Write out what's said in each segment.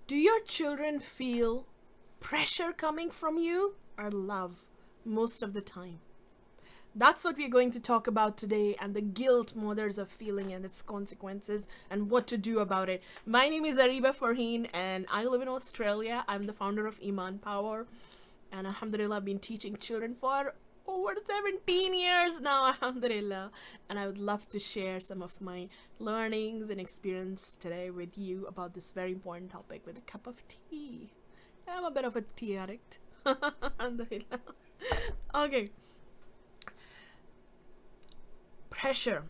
Do your children feel pressure coming from you or love most of the time? That's what we're going to talk about today, and the guilt mothers are feeling and its consequences and what to do about it. My name is Ariba Farheen and I live in Australia. I'm the founder of Iman Power, and Alhamdulillah, I've been teaching children for over 17 years now, Alhamdulillah. And I would love to share some of my learnings and experience today with you about this very important topic with a cup of tea. I'm a bit of a tea addict. Alhamdulillah. Okay. Pressure.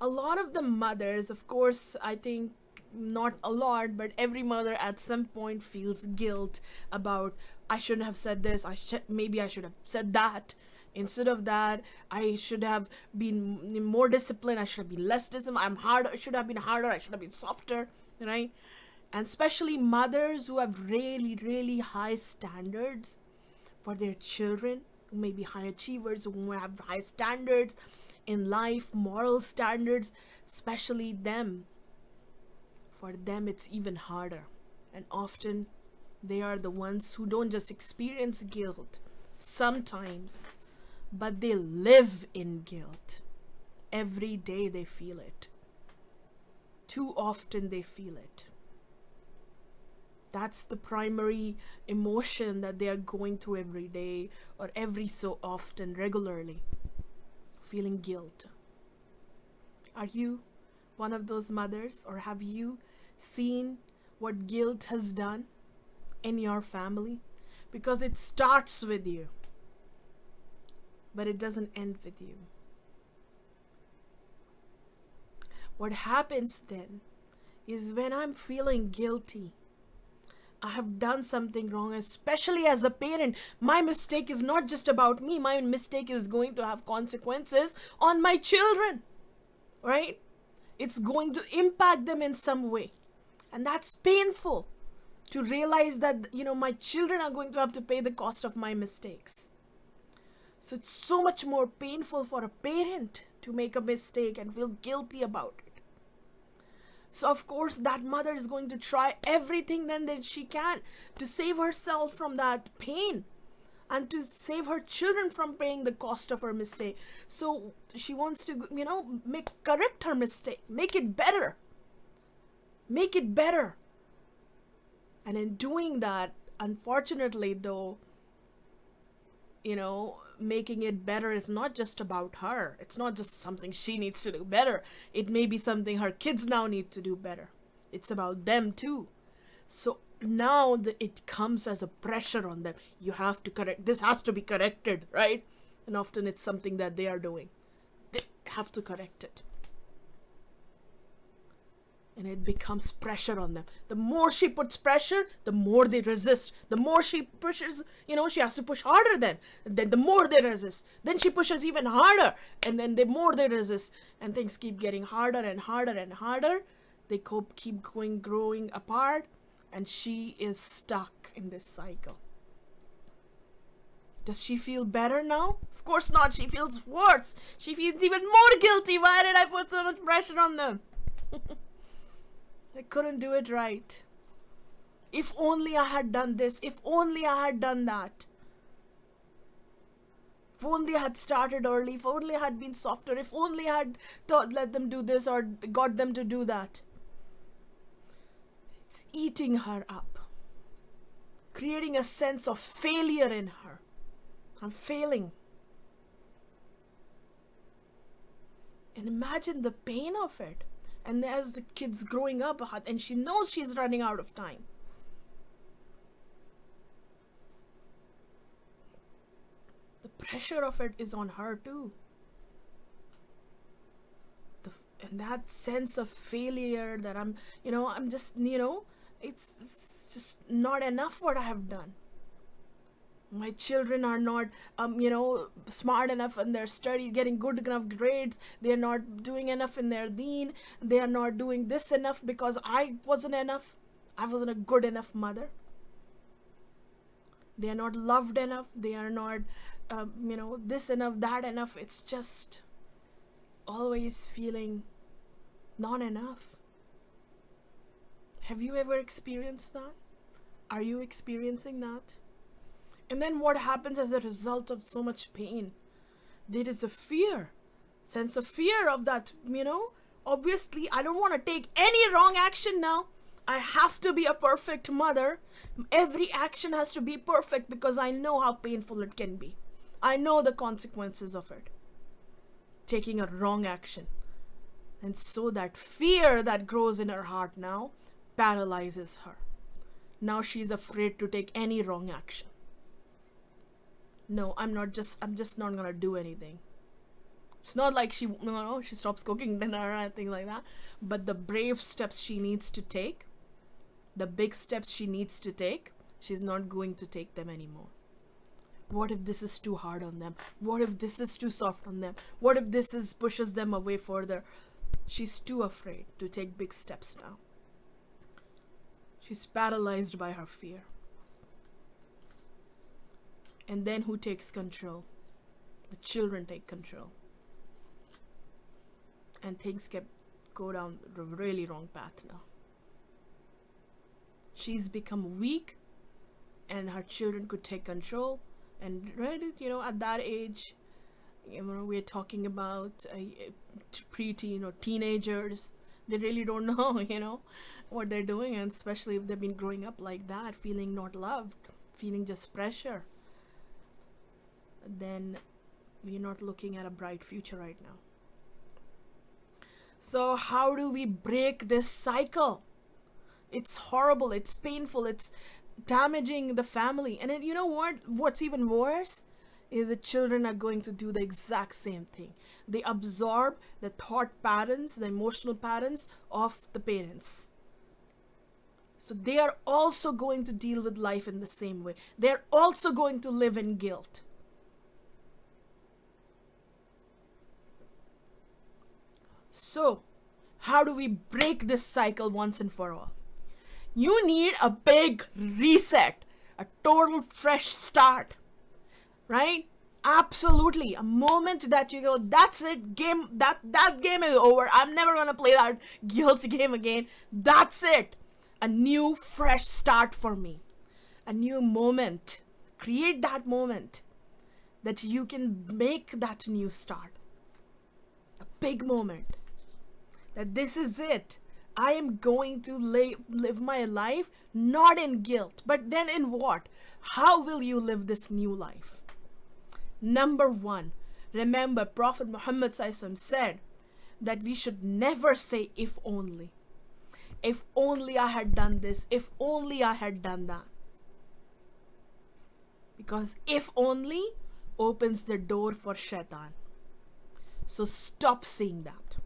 A lot of the mothers, of course, I think not a lot, but every mother at some point feels guilt about, I shouldn't have said this, maybe I should have said that. Instead of that, I should have been more disciplined, I should have been less disciplined, I should have been harder, I should have been softer, right? And especially mothers who have really, really high standards for their children, who may be high achievers, who have high standards in life, moral standards, especially them. For them, it's even harder. And often, they are the ones who don't just experience guilt sometimes, but they live in guilt. Every day they feel it. Too often they feel it. That's the primary emotion that they are going through every day or every so often, regularly. Feeling guilt. Are you one of those mothers, or have you seen what guilt has done in your family? Because it starts with you, but it doesn't end with you. What happens then is when I'm feeling guilty, I have done something wrong, especially as a parent. My mistake is not just about me. My mistake is going to have consequences on my children, right? It's going to impact them in some way. And that's painful to realize that, my children are going to have to pay the cost of my mistakes. So it's so much more painful for a parent to make a mistake and feel guilty about it. So of course that mother is going to try everything then that she can to save herself from that pain and to save her children from paying the cost of her mistake. So she wants to, correct her mistake, make it better. Make it better. And in doing that, unfortunately though, making it better is not just about her. It's not just something she needs to do better. It may be something her kids now need to do better. It's about them too. So now it comes as a pressure on them. You have to correct. This has to be corrected, right? And often it's something that they are doing. They have to correct it. And it becomes pressure on them. The more she puts pressure, the more they resist. The more she pushes, she has to push harder then. Then the more they resist. Then she pushes even harder. And then the more they resist. And things keep getting harder and harder and harder. They keep growing apart. And she is stuck in this cycle. Does she feel better now? Of course not. She feels worse. She feels even more guilty. Why did I put so much pressure on them? I couldn't do it right. If only I had done this. If only I had done that. If only I had started early. If only I had been softer. If only I had let them do this or got them to do that. It's eating her up. Creating a sense of failure in her. I'm failing. And imagine the pain of it. And as the kid's growing up, and she knows she's running out of time. The pressure of it is on her too. And that sense of failure that I'm just, it's just not enough what I have done. My children are not, smart enough in their study, getting good enough grades. They're not doing enough in their deen. They are not doing this enough because I wasn't enough. I wasn't a good enough mother. They are not loved enough. They are not, this enough, that enough. It's just always feeling not enough. Have you ever experienced that? Are you experiencing that? And then what happens as a result of so much pain? There is a fear, sense of fear of that, Obviously, I don't want to take any wrong action now. I have to be a perfect mother. Every action has to be perfect because I know how painful it can be. I know the consequences of it. Taking a wrong action. And so that fear that grows in her heart now paralyzes her. Now she's afraid to take any wrong action. No, I'm just not gonna do anything. It's not like she stops cooking dinner or anything like that. But the brave steps she needs to take, the big steps she needs to take, she's not going to take them anymore. What if this is too hard on them? What if this is too soft on them? What if this pushes them away further? She's too afraid to take big steps now. She's paralyzed by her fear. And then who takes control? The children take control. And things go down the really wrong path now. She's become weak, and her children could take control. And at that age, we're talking about preteen or teenagers. They really don't know, what they're doing, and especially if they've been growing up like that, feeling not loved, feeling just pressure. Then we're not looking at a bright future right now. So how do we break this cycle? It's horrible, it's painful, it's damaging the family. And then what's even worse is the children are going to do the exact same thing. They absorb the thought patterns, the emotional patterns of the parents. So they are also going to deal with life in the same way. They're also going to live in guilt. So, how do we break this cycle once and for all? You need a big reset, a total fresh start, right? Absolutely. A moment that you go, that's it, that game is over. I'm never going to play that guilt game again. That's it. A new fresh start for me. A new moment. Create that moment that you can make that new start. A big moment. That this is it. I am going to live my life not in guilt, but then in what? How will you live this new life? Number one, remember Prophet Muhammad said that we should never say if only. If only I had done this, if only I had done that. Because if only opens the door for shaitan. So stop saying that.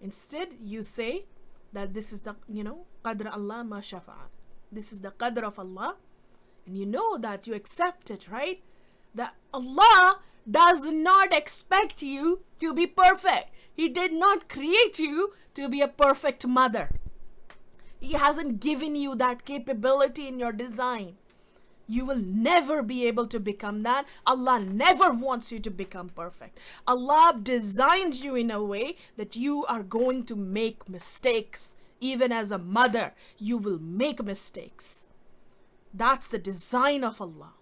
Instead, you say that this is the, qadr Allah ma shafa'a. This is the qadr of Allah. And you know that you accept it, right? That Allah does not expect you to be perfect. He did not create you to be a perfect mother. He hasn't given you that capability in your design. You will never be able to become that. Allah never wants you to become perfect. Allah designs you in a way that you are going to make mistakes. Even as a mother, you will make mistakes. That's the design of Allah.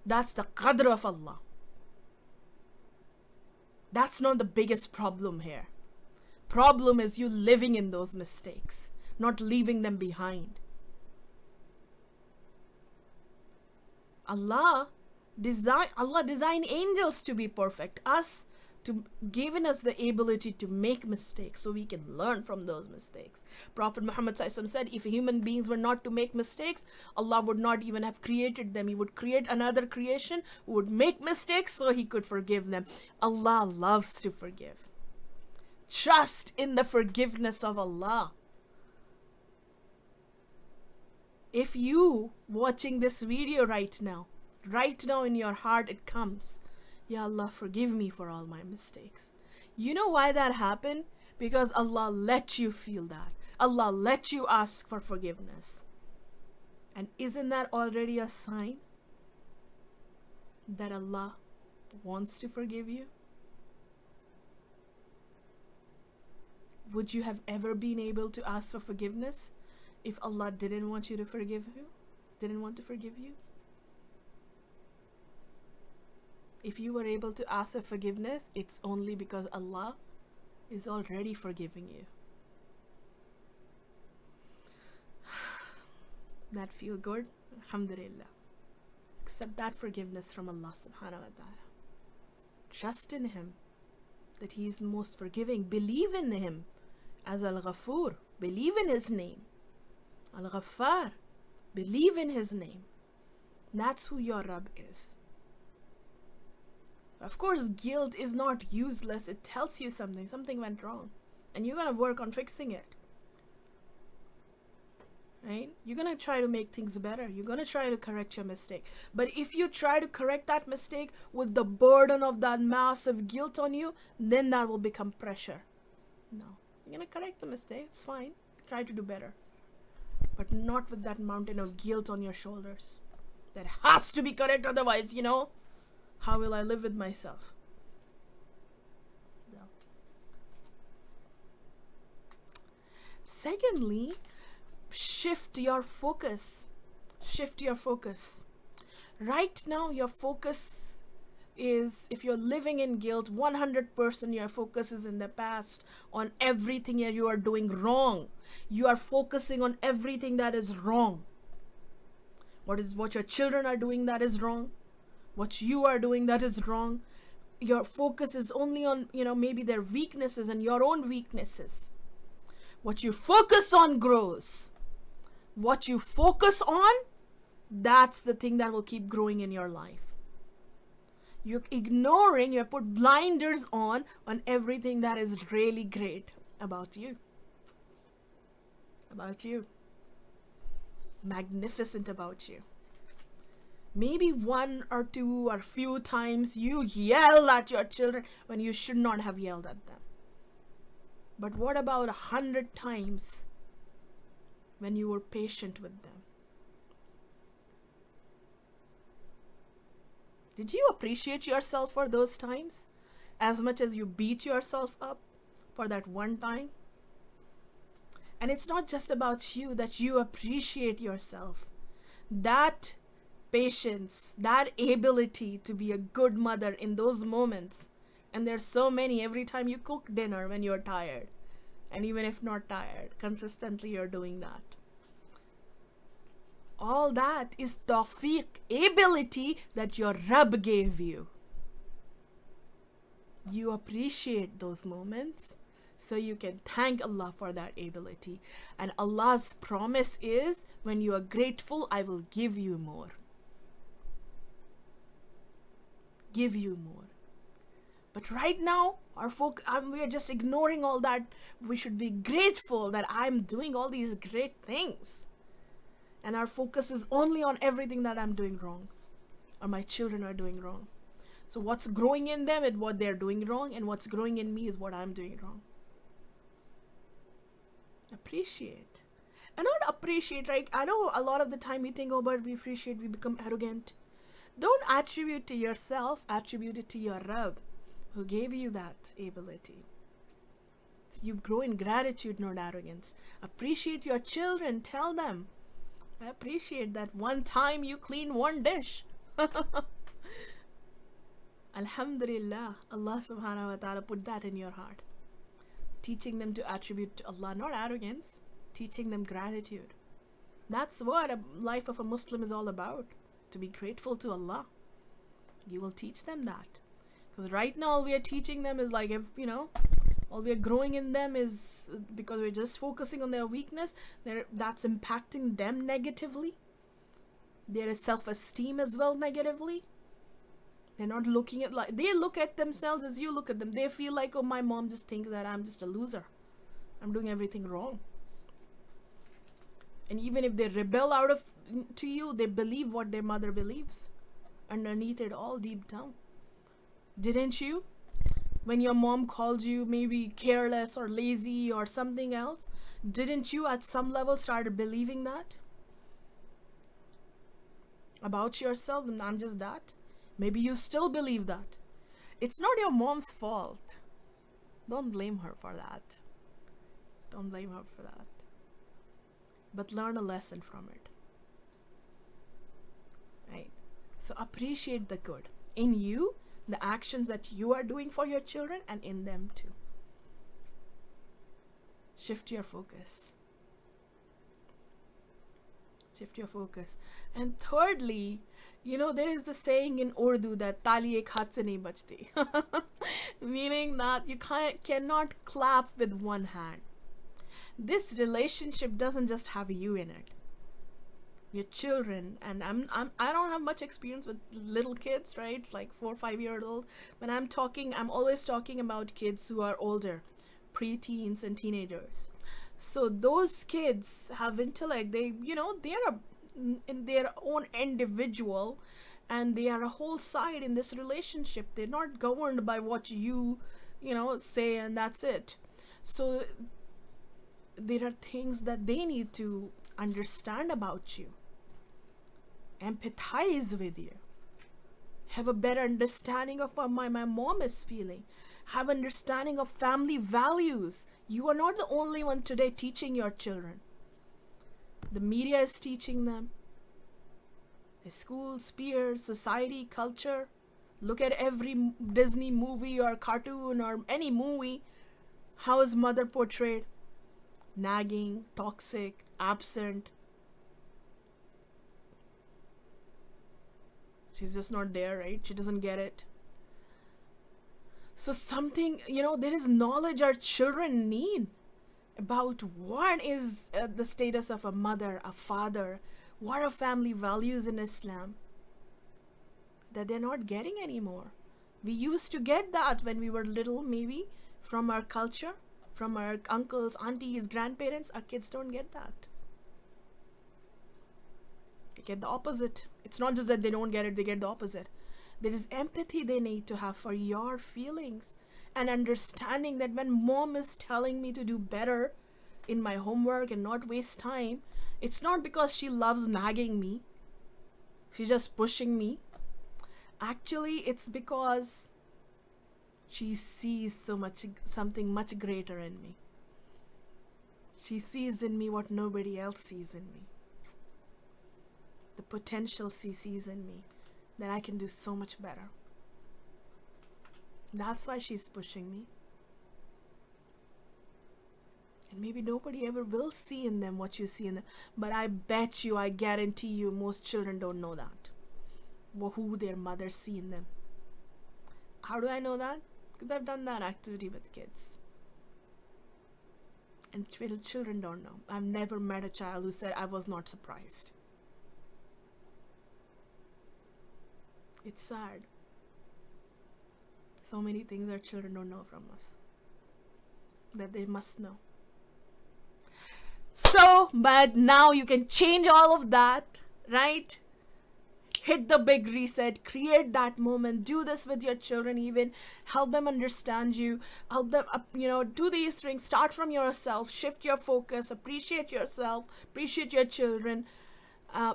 That's the qadr of Allah. That's not the biggest problem here. Problem is you living in those mistakes, not leaving them behind. Allah designed angels to be perfect, us to given us the ability to make mistakes so we can learn from those mistakes. Prophet Muhammad said, if human beings were not to make mistakes, Allah would not even have created them. He would create another creation who would make mistakes so He could forgive them. Allah loves to forgive. Trust in the forgiveness of Allah. If you watching this video right now in your heart it comes, Ya Allah, forgive me for all my mistakes. You know why that happened? Because Allah let you feel that. Allah let you ask for forgiveness. And isn't that already a sign that Allah wants to forgive you? Would you have ever been able to ask for forgiveness if Allah didn't want you to forgive you? Didn't want to forgive you? If you were able to ask for forgiveness, it's only because Allah is already forgiving you. That feel good? Alhamdulillah. Accept that forgiveness from Allah subhanahu wa ta'ala. Trust in Him, that He is most forgiving. Believe in Him as Al-Ghafoor. Believe in His name. Al-Ghaffar. Believe in His name. That's who your Rabb is. Of course, guilt is not useless. It tells you something went wrong, and you're gonna work on fixing it. Right? You're gonna try to make things better. You're gonna try to correct your mistake. But if you try to correct that mistake with the burden of that massive guilt on you, then that will become pressure. No. You're gonna correct the mistake. It's fine. Try to do better. But not with that mountain of guilt on your shoulders. That has to be correct, otherwise, how will I live with myself? No. Secondly, shift your focus. Shift your focus. Right now, your focus is, if you're living in guilt, 100% your focus is in the past, on everything that you are doing wrong. You are focusing on everything that is wrong. What your children are doing that is wrong. What you are doing that is wrong. Your focus is only on, maybe their weaknesses and your own weaknesses. What you focus on grows. What you focus on, that's the thing that will keep growing in your life. You're ignoring, you put blinders on everything that is really great about you. About you. Magnificent about you. Maybe one or two or few times you yell at your children when you should not have yelled at them. But what about 100 times when you were patient with them? Did you appreciate yourself for those times as much as you beat yourself up for that one time? And it's not just about you, that you appreciate yourself. That patience, that ability to be a good mother in those moments. And there's so many every time you cook dinner when you're tired. And even if not tired, consistently you're doing that. All that is tawfiq, ability that your Rabb gave you. You appreciate those moments so you can thank Allah for that ability. And Allah's promise is, when you are grateful, I will give you more. Give you more. But right now, we are just ignoring all that. We should be grateful that I'm doing all these great things. And our focus is only on everything that I'm doing wrong, or my children are doing wrong. So what's growing in them is what they're doing wrong, and what's growing in me is what I'm doing wrong. Appreciate. And not appreciate, right? I know a lot of the time we think, but we appreciate, we become arrogant. Don't attribute to yourself, attribute it to your Rabb, who gave you that ability. So you grow in gratitude, not arrogance. Appreciate your children. Tell them, I appreciate that one time you clean one dish. Alhamdulillah, Allah subhanahu wa ta'ala put that in your heart. Teaching them to attribute to Allah, not arrogance. Teaching them gratitude. That's what a life of a Muslim is all about. To be grateful to Allah. You will teach them that. Because right now all we are teaching them is like, all we are growing in them is because we're just focusing on their weakness. That's impacting them negatively. Their self-esteem as well negatively. They're not looking at they look at themselves as you look at them. They feel like, my mom just thinks that I'm just a loser. I'm doing everything wrong. And even if they rebel to you, they believe what their mother believes. Underneath it all, deep down. Didn't you? When your mom called you maybe careless or lazy or something else, didn't you at some level start believing that? About yourself, and I'm just that? Maybe you still believe that. It's not your mom's fault. Don't blame her for that. Don't blame her for that. But learn a lesson from it. Right? So appreciate the good in you, the actions that you are doing for your children, and in them too. Shift your focus. Shift your focus. And thirdly, there is a saying in Urdu that tali ek haath se nahi bajti. Meaning that you cannot clap with one hand. This relationship doesn't just have you in it. Your children, and I don't have much experience with little kids, right? It's like 4 or 5 years old. But I'm always talking about kids who are older, pre-teens and teenagers. So those kids have intellect. They are in their own individual, and they are a whole side in this relationship. They're not governed by what you say, and that's it. So there are things that they need to understand about you, empathize with you, have a better understanding of what my mom is feeling, have understanding of family values. You are not the only one today teaching your children. The media is teaching them. The schools, peers, society, culture. Look at every Disney movie or cartoon or any movie. How is mother portrayed? Nagging, toxic, absent. She's just not there, right? She doesn't get it. So something, there is knowledge our children need about what is the status of a mother, a father, what are family values in Islam that they're not getting anymore. We used to get that when we were little, maybe, from our culture, from our uncles, aunties, grandparents. Our kids don't get that. They get the opposite. It's not just that they don't get it, they get the opposite. There is empathy they need to have for your feelings, and understanding that when mom is telling me to do better in my homework and not waste time, it's not because she loves nagging me. She's just pushing me. Actually, it's because she sees something much greater in me. She sees in me what nobody else sees in me. The potential she sees in me, that I can do so much better. That's why she's pushing me. And maybe nobody ever will see in them what you see in them. But I bet you, I guarantee you, most children don't know that. Who their mothers see in them. How do I know that? Because I've done that activity with kids. And children don't know. I've never met a child who said I was not surprised. It's sad. So many things our children don't know from us that they must know. So, but now you can change all of that, right? Hit the big reset, create that moment, do this with your children, even help them understand you, help them, do these things, start from yourself, shift your focus, appreciate yourself, appreciate your children.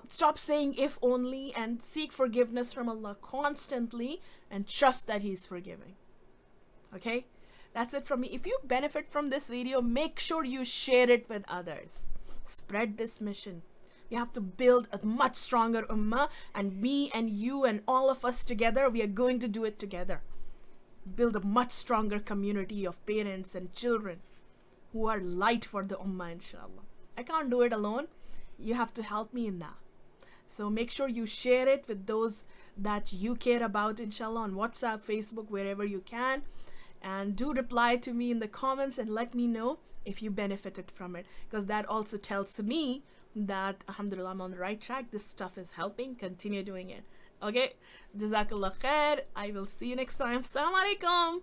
Stop saying if only, and seek forgiveness from Allah constantly, and trust that He's forgiving. Okay? That's it from me. If you benefit from this video, make sure you share it with others. Spread this mission. We have to build a much stronger ummah, and me and you and all of us together, we are going to do it together. Build a much stronger community of parents and children who are light for the ummah, inshallah. I can't do it alone. You have to help me in that. So make sure you share it with those that you care about, inshallah, on WhatsApp, Facebook, wherever you can. And do reply to me in the comments and let me know if you benefited from it, because that also tells me that, alhamdulillah, I'm on the right track. This stuff is helping. Continue doing it. Okay? Jazakallah khair. I will see you next time. Assalamu alaikum.